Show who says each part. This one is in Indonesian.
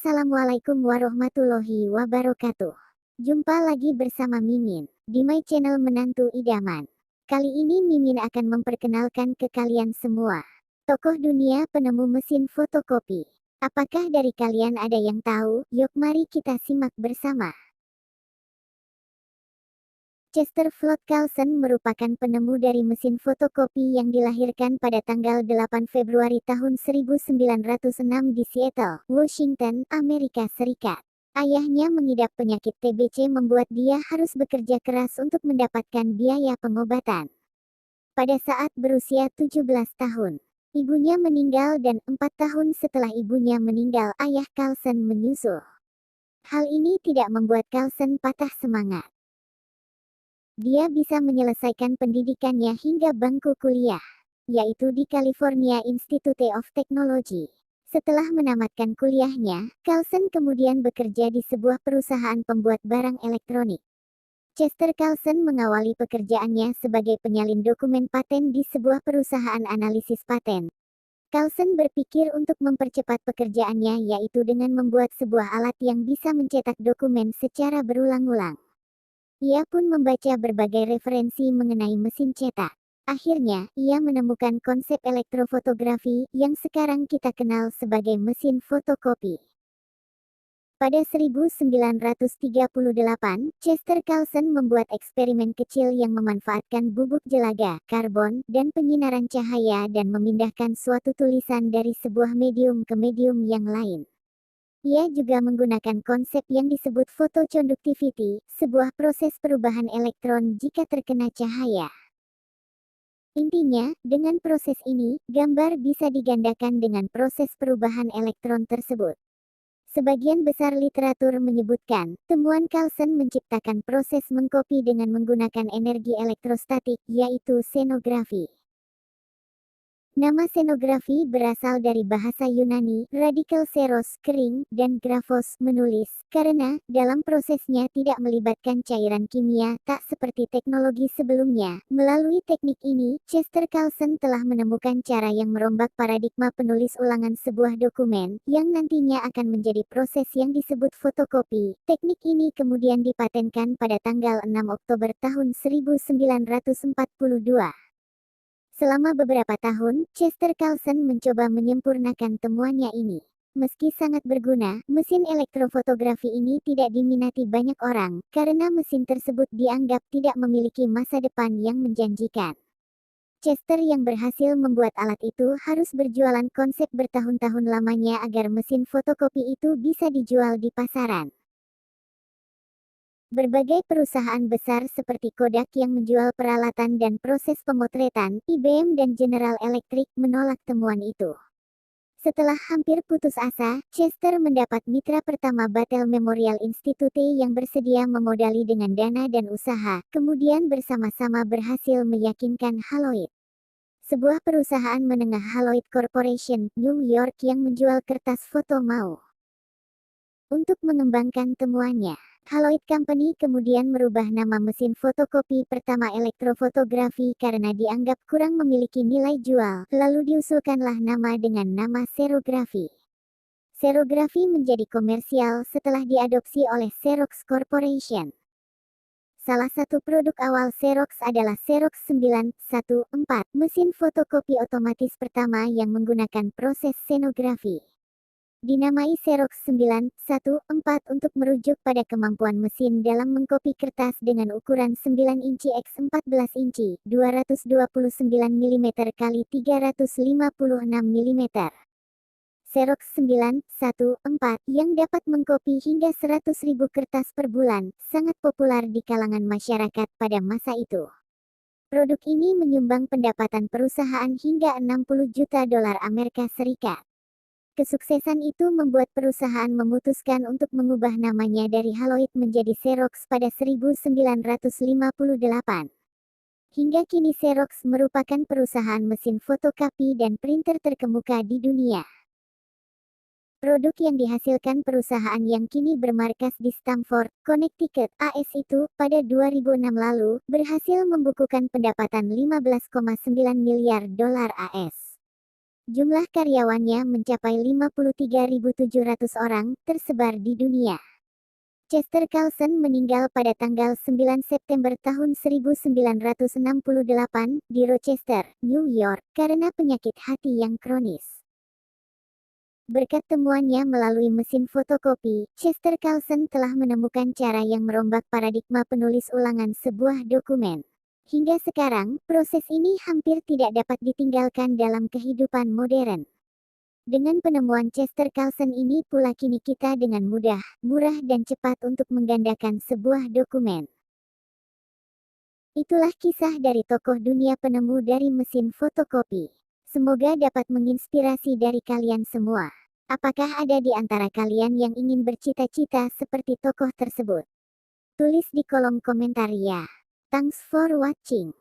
Speaker 1: Assalamualaikum warahmatullahi wabarakatuh. Jumpa lagi bersama Mimin di My Channel Menantu Idaman. Kali ini Mimin akan memperkenalkan ke kalian semua tokoh dunia penemu mesin fotokopi. Apakah dari kalian ada yang tahu? Yuk mari kita simak bersama. Chester Floyd Carlson merupakan penemu dari mesin fotokopi yang dilahirkan pada tanggal 8 Februari tahun 1906 di Seattle, Washington, Amerika Serikat. Ayahnya mengidap penyakit TBC membuat dia harus bekerja keras untuk mendapatkan biaya pengobatan. Pada saat berusia 17 tahun, ibunya meninggal dan 4 tahun setelah ibunya meninggal ayah Carlson menyusul. Hal ini tidak membuat Carlson patah semangat. Dia bisa menyelesaikan pendidikannya hingga bangku kuliah, yaitu di California Institute of Technology. Setelah menamatkan kuliahnya, Carlson kemudian bekerja di sebuah perusahaan pembuat barang elektronik. Chester Carlson mengawali pekerjaannya sebagai penyalin dokumen paten di sebuah perusahaan analisis paten. Carlson berpikir untuk mempercepat pekerjaannya yaitu dengan membuat sebuah alat yang bisa mencetak dokumen secara berulang-ulang. Ia pun membaca berbagai referensi mengenai mesin cetak. Akhirnya, ia menemukan konsep elektrofotografi yang sekarang kita kenal sebagai mesin fotokopi. Pada 1938, Chester Carlson membuat eksperimen kecil yang memanfaatkan bubuk jelaga, karbon, dan penyinaran cahaya dan memindahkan suatu tulisan dari sebuah medium ke medium yang lain. Ia juga menggunakan konsep yang disebut photoconductivity, sebuah proses perubahan elektron jika terkena cahaya. Intinya, dengan proses ini, gambar bisa digandakan dengan proses perubahan elektron tersebut. Sebagian besar literatur menyebutkan, temuan Carlson menciptakan proses mengkopi dengan menggunakan energi elektrostatik, yaitu xenografi. Nama xenografi berasal dari bahasa Yunani, radikal xeros, kering, dan graphos, menulis, karena, dalam prosesnya tidak melibatkan cairan kimia, tak seperti teknologi sebelumnya. Melalui teknik ini, Chester Carlson telah menemukan cara yang merombak paradigma penulis ulangan sebuah dokumen, yang nantinya akan menjadi proses yang disebut fotokopi. Teknik ini kemudian dipatenkan pada tanggal 6 Oktober tahun 1942. Selama beberapa tahun, Chester Carlson mencoba menyempurnakan temuannya ini. Meski sangat berguna, mesin elektrofotografi ini tidak diminati banyak orang, karena mesin tersebut dianggap tidak memiliki masa depan yang menjanjikan. Chester yang berhasil membuat alat itu harus berjualan konsep bertahun-tahun lamanya agar mesin fotokopi itu bisa dijual di pasaran. Berbagai perusahaan besar seperti Kodak yang menjual peralatan dan proses pemotretan, IBM dan General Electric menolak temuan itu. Setelah hampir putus asa, Chester mendapat mitra pertama Battelle Memorial Institute yang bersedia memodali dengan dana dan usaha, kemudian bersama-sama berhasil meyakinkan Haloid, sebuah perusahaan menengah Haloid Corporation, New York yang menjual kertas foto mau. Untuk mengembangkan temuannya, Haloid Company kemudian merubah nama mesin fotokopi pertama elektrofotografi karena dianggap kurang memiliki nilai jual, lalu diusulkanlah nama dengan nama serografi. Serografi menjadi komersial setelah diadopsi oleh Xerox Corporation. Salah satu produk awal Xerox adalah Xerox 914, mesin fotokopi otomatis pertama yang menggunakan proses xenografi. Dinamai Xerox 914 untuk merujuk pada kemampuan mesin dalam mengkopi kertas dengan ukuran 9 inci x 14 inci, 229 mm x 356 mm. Xerox 914 yang dapat mengkopi hingga 100.000 kertas per bulan, sangat populer di kalangan masyarakat pada masa itu. Produk ini menyumbang pendapatan perusahaan hingga 60 juta dolar Amerika Serikat. Kesuksesan itu membuat perusahaan memutuskan untuk mengubah namanya dari Haloid menjadi Xerox pada 1958. Hingga kini Xerox merupakan perusahaan mesin fotokopi dan printer terkemuka di dunia. Produk yang dihasilkan perusahaan yang kini bermarkas di Stamford, Connecticut, AS itu, pada 2006 lalu, berhasil membukukan pendapatan 15,9 miliar dolar AS. Jumlah karyawannya mencapai 53.700 orang, tersebar di dunia. Chester Carlson meninggal pada tanggal 9 September tahun 1968 di Rochester, New York, karena penyakit hati yang kronis. Berkat temuannya melalui mesin fotokopi, Chester Carlson telah menemukan cara yang merombak paradigma penulis ulangan sebuah dokumen. Hingga sekarang, proses ini hampir tidak dapat ditinggalkan dalam kehidupan modern. Dengan penemuan Chester Carlson ini pula kini kita dengan mudah, murah dan cepat untuk menggandakan sebuah dokumen. Itulah kisah dari tokoh dunia penemu dari mesin fotokopi. Semoga dapat menginspirasi dari kalian semua. Apakah ada di antara kalian yang ingin bercita-cita seperti tokoh tersebut? Tulis di kolom komentar ya. Thanks for watching.